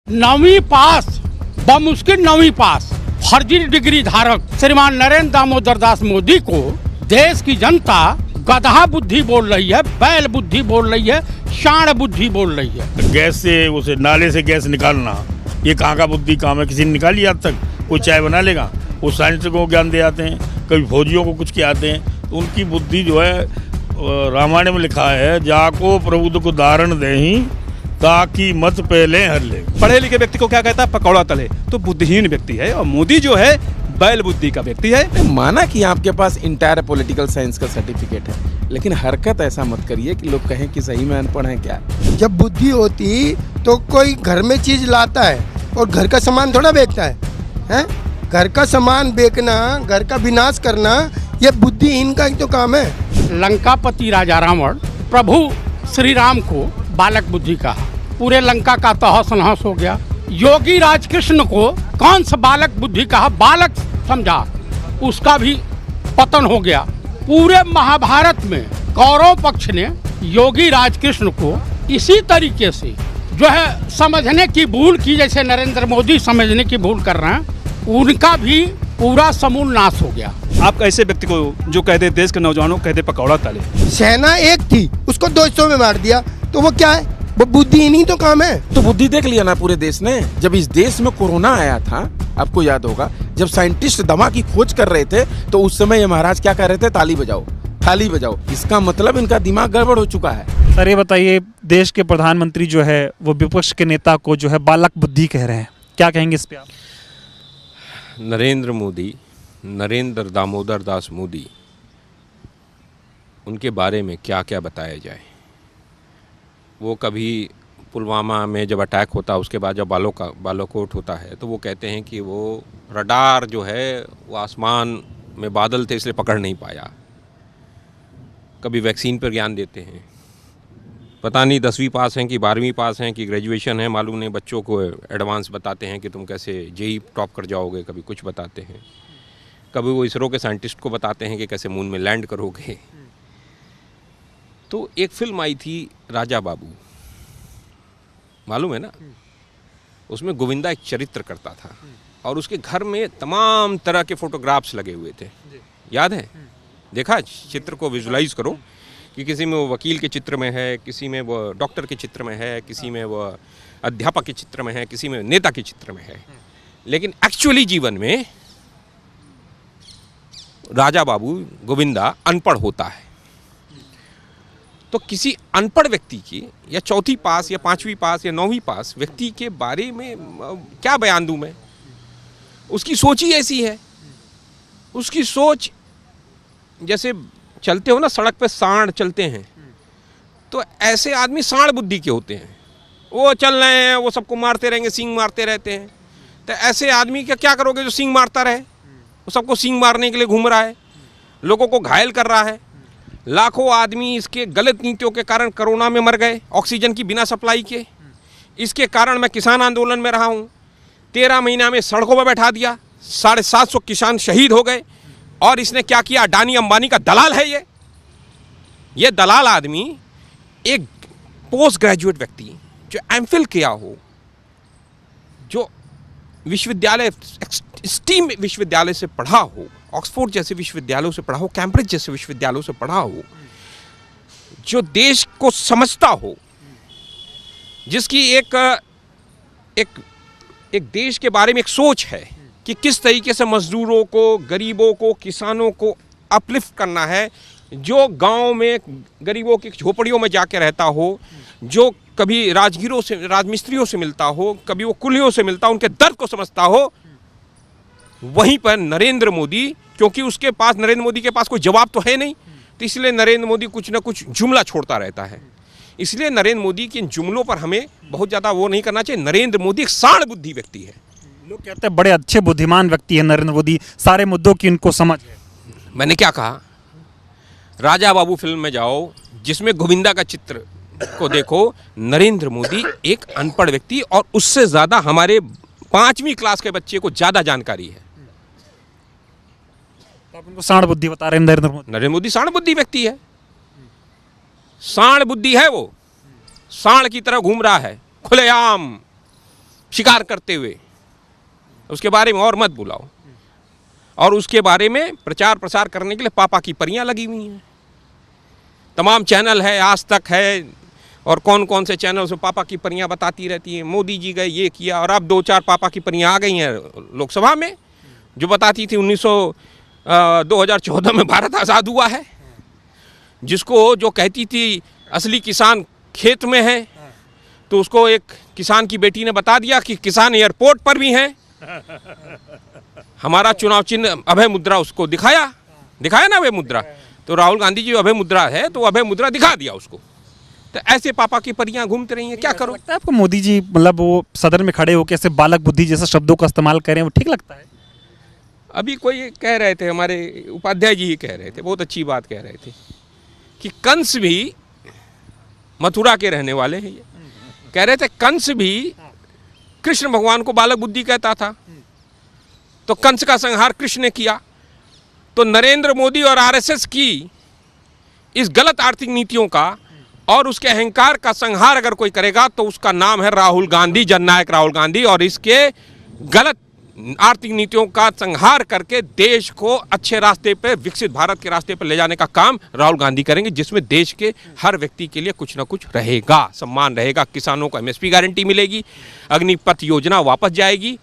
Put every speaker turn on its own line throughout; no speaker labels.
9वीं पास बमुश्किल 9वीं पास फर्जी डिग्री धारक श्रीमान नरेंद्र दामोदर दास मोदी को देश की जनता गधा बुद्धि बोल रही है, बैल बुद्धि बोल रही है, शाण बुद्धि बोल रही है।
गैस से उसे नाले से गैस निकालना, ये कहाँ का बुद्धि काम है? किसी ने निकाली आज तक? कोई चाय बना लेगा? वो साइंटिस्ट को ज्ञान दे आते हैं, कभी फौजियों को कुछ आते हैं, तो उनकी बुद्धि जो है रामायण में लिखा है, जाको प्रभु को धारण देही ताकि मत पहले हर ले।
पढ़े लिखे व्यक्ति को क्या कहता है? पकौड़ा तले। तो बुद्धिहीन व्यक्ति है, और मोदी जो है बैल बुद्धि का व्यक्ति है।
माना कि आपके पास इंटायर पॉलिटिकल साइंस का सर्टिफिकेट है, लेकिन हरकत ऐसा मत करिए कि लोग कहें कि सही में अनपढ़ है क्या।
जब बुद्धि होती तो कोई घर में चीज लाता है और घर का सामान थोड़ा बेचता है? घर का सामान बेचना, घर का विनाश करना, ये बुद्धिहीन का ही तो काम है।
लंकापति राजा रावण प्रभु श्री राम को बालक बुद्धि कहा, पूरे लंका का तहस नहस हो गया। योगी राजकृष्ण को कौन सा बालक बुद्धि कहा? बालक समझा, उसका भी पतन हो गया। पूरे महाभारत में कौरव पक्ष ने योगी राजकृष्ण को इसी तरीके से जो है समझने की भूल की, जैसे नरेंद्र मोदी समझने की भूल कर रहे हैं, उनका भी पूरा समूल नाश हो गया।
आप ऐसे व्यक्ति को जो कहते देश के नौजवानों को कहते पकौड़ा तले।
सेना एक थी, उसको 200 में मार दिया, तो वो क्या है? वो बुद्धिहीन ही तो काम है।
तो बुद्धि देख लिया ना पूरे देश ने। जब इस देश में कोरोना आया था, आपको याद होगा, जब साइंटिस्ट दवा की खोज कर रहे थे, तो उस समय ये महाराज क्या कह रहे थे? ताली बजाओ, थाली बजाओ। इसका मतलब इनका दिमाग गड़बड़ हो चुका है।
सर ये बताइए, देश के प्रधानमंत्री जो है वो विपक्ष के नेता को जो है बालक बुद्धि कह रहे हैं, क्या कहेंगे इस पे आप?
नरेंद्र मोदी, नरेंद्र दामोदर दास मोदी, उनके बारे में क्या क्या बताया जाए। वो कभी पुलवामा में जब अटैक होता है, उसके बाद जब बालाकोट होता है, तो वो कहते हैं कि वो रडार जो है वो आसमान में बादल थे इसलिए पकड़ नहीं पाया। कभी वैक्सीन पर ज्ञान देते हैं, पता नहीं 10वीं पास हैं कि 12वीं पास हैं कि ग्रेजुएशन है, मालूम नहीं। बच्चों को एडवांस बताते हैं कि तुम कैसे जेई टॉप कर जाओगे, कभी कुछ बताते हैं। कभी वो इसरो के साइंटिस्ट को बताते हैं कि कैसे मून में लैंड करोगे। तो एक फिल्म आई थी राजा बाबू, मालूम है ना? उसमें गोविंदा एक चरित्र करता था, और उसके घर में तमाम तरह के फोटोग्राफ्स लगे हुए थे, याद है? देखा चित्र को विजुलाइज करो कि किसी में वो वकील के चित्र में है, किसी में वो डॉक्टर के चित्र में है, किसी में वो अध्यापक के चित्र में है, किसी में नेता के चित्र में है। लेकिन एक्चुअली जीवन में राजा बाबू गोविंदा अनपढ़ होता है। तो किसी अनपढ़ व्यक्ति की, या 4वीं पास या 5वीं पास या 9वीं पास व्यक्ति के बारे में क्या बयान दूं मैं? उसकी सोच ही ऐसी है। उसकी सोच, जैसे चलते हो ना सड़क पे सांड चलते हैं, तो ऐसे आदमी सांड बुद्धि के होते हैं। वो चल रहे हैं, वो सबको मारते रहेंगे, सींग मारते रहते हैं। तो ऐसे आदमी का क्या करोगे जो सींग मारता रहे? वो सबको सींग मारने के लिए घूम रहा है, लोगों को घायल कर रहा है। लाखों आदमी इसके गलत नीतियों के कारण कोरोना में मर गए, ऑक्सीजन की बिना सप्लाई के। इसके कारण मैं किसान आंदोलन में रहा हूँ। 13 महीना में सड़कों पर बैठा दिया, 750 किसान शहीद हो गए। और इसने क्या किया? अडानी अंबानी का दलाल है ये दलाल आदमी। एक पोस्ट ग्रेजुएट व्यक्ति जो एमफिल किया हो, जो विश्वविद्यालय, स्टीम विश्वविद्यालय से पढ़ा हो, ऑक्सफोर्ड जैसे विश्वविद्यालयों से पढ़ा हो, कैम्ब्रिज जैसे विश्वविद्यालयों से पढ़ा हो, जो देश को समझता हो, जिसकी एक देश के बारे में एक सोच है कि किस तरीके से मजदूरों को, गरीबों को, किसानों को अपलिफ्ट करना है, जो गांव में गरीबों की झोपड़ियों में जाके रहता हो, जो कभी राजगिरों से, राजमिस्त्रियों से मिलता हो, कभी वो कुलियों से मिलता हो, उनके दर्द को समझता हो। वहीं पर नरेंद्र मोदी, क्योंकि उसके पास, नरेंद्र मोदी के पास कोई जवाब तो है नहीं, तो इसलिए नरेंद्र मोदी कुछ ना कुछ जुमला छोड़ता रहता है। इसलिए नरेंद्र मोदी के इन जुमलों पर हमें बहुत ज़्यादा वो नहीं करना चाहिए। नरेंद्र मोदी एक सांड बुद्धि व्यक्ति है।
लोग कहते हैं बड़े अच्छे बुद्धिमान व्यक्ति है नरेंद्र मोदी, सारे मुद्दों की इनको समझ है।
मैंने क्या कहा? राजा बाबू फिल्म में जाओ, जिसमें गोविंदा का चित्र को देखो। नरेंद्र मोदी एक अनपढ़ व्यक्ति, और उससे ज़्यादा हमारे 5वीं क्लास के बच्चे को ज़्यादा जानकारी है।
तो आप उनको सांड बुद्धि बता रहे हैं नरेंद्र मोदी?
नरेंद्र मोदी सांड बुद्धि व्यक्ति है। सांड बुद्धि है, वो सांड की तरह घूम रहा है खुलेआम। शिकार करते हुए, उसके बारे में और मत बुलाओ। और उसके बारे में प्रचार प्रसार करने के लिए पापा की परियां लगी हुई हैं। तमाम चैनल है, आज तक है और कौन कौन से चैनल उसमें पापा की परियां बताती रहती हैं। मोदी जी गए, ये किया, और अब 2-4 पापा की परियां आ गई हैं लोकसभा में, जो बताती थी 2014 में भारत आज़ाद हुआ है, जिसको जो कहती थी असली किसान खेत में है, तो उसको एक किसान की बेटी ने बता दिया कि किसान एयरपोर्ट पर भी हैं। हमारा चुनाव चिन्ह अभय मुद्रा उसको दिखाया ना अभय मुद्रा, तो राहुल गांधी जी अभय मुद्रा है तो अभय मुद्रा दिखा दिया उसको। तो ऐसे पापा की परियां घूमते रही हैं, क्या करो।
लगता है आपको मोदी जी मतलब वो सदन में खड़े होकर ऐसे बालक बुद्धि जैसे शब्दों का इस्तेमाल करें, वो ठीक लगता है?
अभी कोई कह रहे थे, हमारे उपाध्याय जी ही कह रहे थे, बहुत अच्छी बात कह रहे थे कि कंस भी, मथुरा के रहने वाले हैं ये, कह रहे थे कंस भी कृष्ण भगवान को बालक बुद्धि कहता था, तो कंस का संहार कृष्ण ने किया। तो नरेंद्र मोदी और आरएसएस की इस गलत आर्थिक नीतियों का और उसके अहंकार का संहार अगर कोई करेगा तो उसका नाम है राहुल गांधी, जननायक राहुल गांधी। और इसके गलत आर्थिक नीतियों का संहार करके देश को अच्छे रास्ते पे, विकसित भारत के रास्ते पर ले जाने का काम राहुल गांधी करेंगे, जिसमें देश के हर व्यक्ति के लिए कुछ ना कुछ रहेगा, सम्मान रहेगा, किसानों को एमएसपी गारंटी मिलेगी, अग्निपथ योजना वापस जाएगी।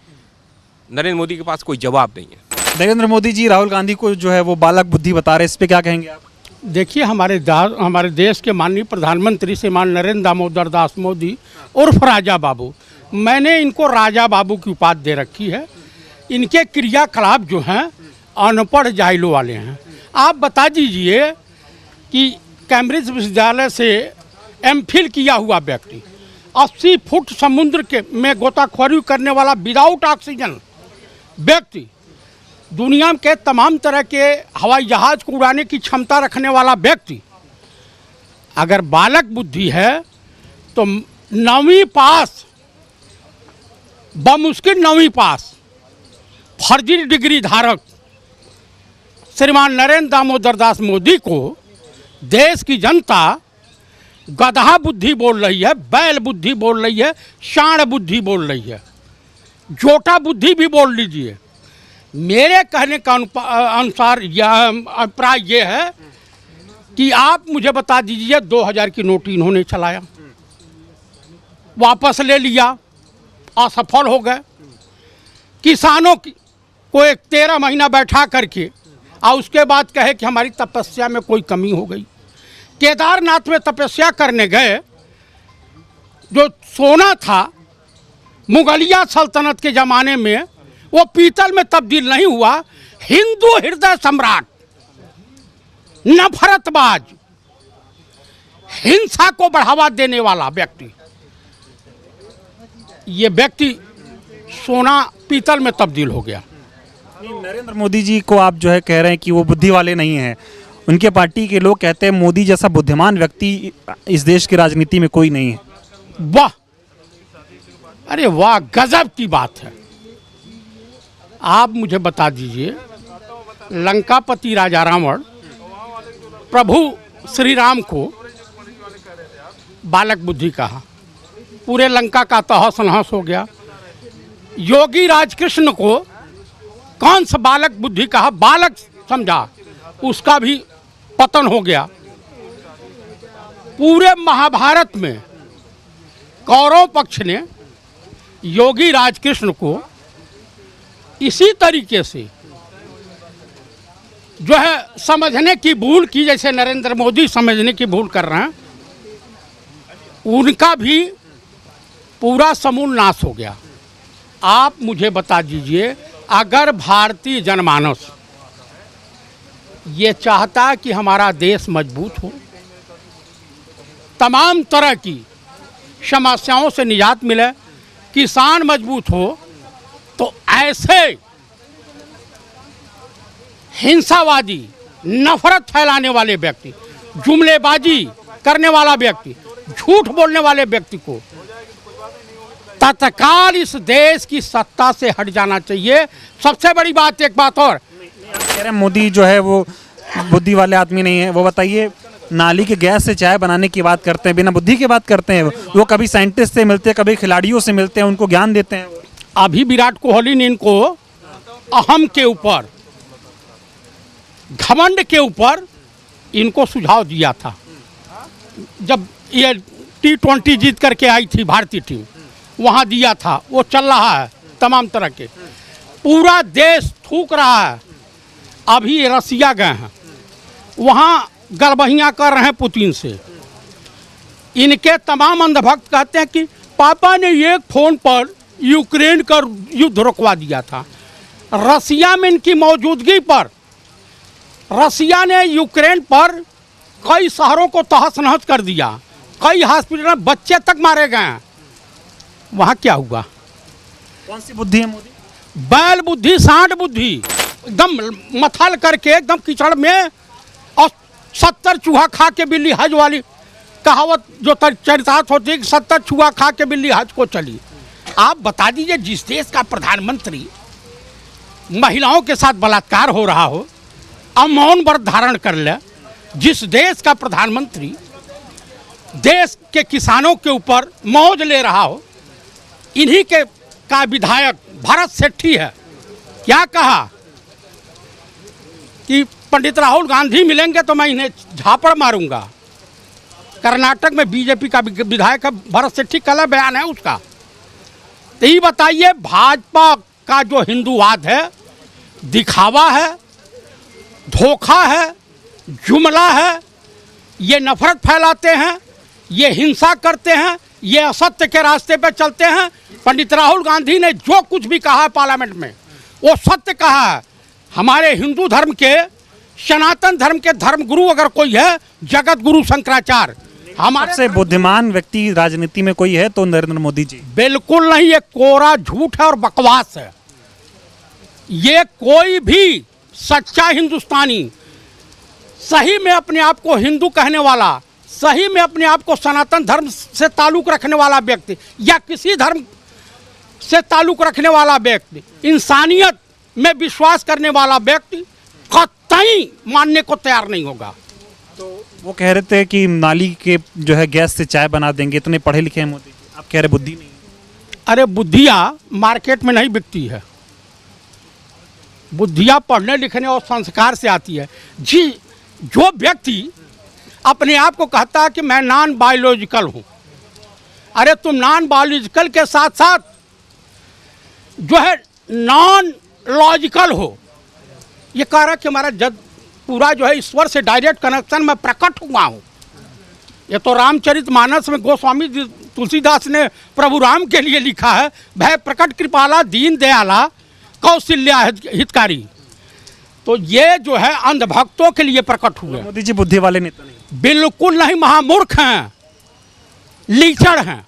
नरेंद्र मोदी के पास कोई जवाब नहीं है।
नरेंद्र मोदी जी राहुल गांधी को जो है वो बालक बुद्धि बता रहे हैं, इस पे क्या कहेंगे आप?
देखिए, हमारे देश के माननीय प्रधानमंत्री श्रीमान नरेंद्र दामोदर दास मोदी उर्फ राजा बाबू, मैंने इनको राजा बाबू की उपाधि दे रखी है। इनके क्रियाकलाप जो हैं अनपढ़ जाहिलों वाले हैं। आप बता दीजिए कि कैम्ब्रिज विश्वविद्यालय से एमफिल किया हुआ व्यक्ति, 80 फुट समुद्र के में गोताखोरी करने वाला विदाउट ऑक्सीजन व्यक्ति, दुनिया के तमाम तरह के हवाई जहाज को उड़ाने की क्षमता रखने वाला व्यक्ति, अगर बालक बुद्धि है तो 9वीं पास, बमुश्किल 9वीं पास, फर्जी डिग्री धारक श्रीमान नरेंद्र दामोदर दास मोदी को देश की जनता गधा बुद्धि बोल रही है, बैल बुद्धि बोल रही है, शाण बुद्धि बोल रही है, जोटा बुद्धि भी बोल लीजिए। मेरे कहने का अनुसार यह अभिप्राय ये है कि आप मुझे बता दीजिए, 2000 की नोट इन्होंने चलाया, वापस ले लिया, असफल हो गए। किसानों को एक 13 महीना बैठा करके और उसके बाद कहे कि हमारी तपस्या में कोई कमी हो गई। केदारनाथ में तपस्या करने गए, जो सोना था मुगलिया सल्तनत के ज़माने में, वो पीतल में तब्दील नहीं हुआ। हिंदू हृदय सम्राट, नफरतबाज, हिंसा को बढ़ावा देने वाला व्यक्ति, ये व्यक्ति सोना पीतल में तब्दील हो गया।
नरेंद्र मोदी जी को आप जो है कह रहे हैं कि वो बुद्धि वाले नहीं हैं, उनके पार्टी के लोग कहते हैं मोदी जैसा बुद्धिमान व्यक्ति इस देश की राजनीति में कोई नहीं है।
वाह, अरे वाह, गजब की बात है। आप मुझे बता दीजिए, लंकापति राजा रावण प्रभु श्री राम को बालक बुद्धि कहा, पूरे लंका का तहस नहस हो गया। योगी राजकृष्ण को कौन सा बालक बुद्धि कहा, बालक समझा, उसका भी पतन हो गया। पूरे महाभारत में कौरव पक्ष ने योगी राजकृष्ण को इसी तरीके से जो है समझने की भूल की, जैसे नरेंद्र मोदी समझने की भूल कर रहे हैं, उनका भी पूरा समूल नाश हो गया। आप मुझे बता दीजिए, अगर भारतीय जनमानस ये चाहता कि हमारा देश मजबूत हो, तमाम तरह की समस्याओं से निजात मिले, किसान मजबूत हो, तो ऐसे हिंसावादी, नफरत फैलाने वाले व्यक्ति, जुमलेबाजी करने वाला व्यक्ति, झूठ बोलने वाले व्यक्ति को तत्काल इस देश की सत्ता से हट जाना चाहिए। सबसे बड़ी बात, एक बात और
कह रहे हैं मोदी जो है वो बुद्धि वाले आदमी नहीं है, वो बताइए नाली के गैस से चाय बनाने की बात करते हैं, बिना बुद्धि की बात करते हैं। वो कभी साइंटिस्ट से मिलते हैं, कभी खिलाड़ियों से मिलते हैं, उनको ज्ञान देते हैं।
अभी विराट कोहली ने इनको अहम के ऊपर, घमंड के ऊपर इनको सुझाव दिया था। जब ये T20 जीत करके आई थी भारतीय टीम, वहाँ दिया था। वो चल रहा है तमाम तरह के, पूरा देश थूक रहा है। अभी ये रसिया गए हैं, वहाँ गड़बड़ियाँ कर रहे हैं पुतिन से। इनके तमाम अंधभक्त कहते हैं कि पापा ने एक फ़ोन पर यूक्रेन का युद्ध रुकवा दिया था। रसिया में इनकी मौजूदगी पर रसिया ने यूक्रेन पर कई शहरों को तहस नहस कर दिया, कई हॉस्पिटल में बच्चे तक मारे गए हैं। वहाँ क्या हुआ?
कौन सी बुद्धि है मोदी?
बैल बुद्धि, सांड बुद्धि, एकदम मथल करके एकदम कीचड़ में, और 70 चूहा खा के बिल्ली हज वाली कहावत जो चरितार्थ होती है कि 70 चूहा खा के बिल्ली हज को चली। आप बता दीजिए, जिस देश का प्रधानमंत्री महिलाओं के साथ बलात्कार हो रहा हो, अब मौन व्रत धारण कर ले, जिस देश का प्रधानमंत्री देश के किसानों के ऊपर मौज ले रहा हो, इन्हीं के का विधायक भरत सेठी है, क्या कहा कि पंडित राहुल गांधी मिलेंगे तो मैं इन्हें झापड़ मारूंगा। कर्नाटक में बीजेपी का विधायक है भरत सेठी, कल बयान है उसका। तो ये बताइए, भाजपा का जो हिंदूवाद है दिखावा है, धोखा है, जुमला है। ये नफरत फैलाते हैं, ये हिंसा करते हैं, ये असत्य के रास्ते पे चलते हैं। पंडित राहुल गांधी ने जो कुछ भी कहा है पार्लियामेंट में, वो सत्य कहा है। हमारे हिंदू धर्म के, सनातन धर्म के धर्मगुरु अगर कोई है, जगत गुरु शंकराचार्य। हमारे
सबसे बुद्धिमान व्यक्ति राजनीति में कोई है तो नरेंद्र मोदी जी।
बिल्कुल नहीं, ये कोरा झूठ है और बकवास है। ये कोई भी सच्चा हिंदुस्तानी, सही में अपने आप को हिंदू कहने वाला, सही में अपने आप को सनातन धर्म से ताल्लुक़ रखने वाला व्यक्ति, या किसी धर्म से ताल्लुक़ रखने वाला व्यक्ति, इंसानियत में विश्वास करने वाला व्यक्ति कतई मानने को तैयार नहीं होगा।
तो वो कह रहे थे कि नाली के जो है गैस से चाय बना देंगे, इतने पढ़े लिखे हैं मोदी जी, आप कह रहे बुद्धि नहीं है।
अरे बुद्धियाँ मार्केट में नहीं बिकती है, बुद्धियाँ पढ़ने लिखने और संस्कार से आती है। जी, जो व्यक्ति अपने आप को कहता है कि मैं नॉन बायोलॉजिकल हूँ, अरे तुम नॉन बायोलॉजिकल के साथ साथ जो है नॉन लॉजिकल हो। ये कह रहा है कि हमारा जद पूरा जो है ईश्वर से डायरेक्ट कनेक्शन में प्रकट हुआ हूँ। ये तो रामचरितमानस में गोस्वामी तुलसीदास ने प्रभु राम के लिए लिखा है, भय प्रकट कृपाला दीन दयाला कौशल्या हितकारी। तो ये जो है अंधभक्तों के लिए प्रकट हुए।
मोदी जी बुद्धि वाले नेता नहीं,
बिल्कुल नहीं, महामूर्ख हैं, लीचड़ हैं।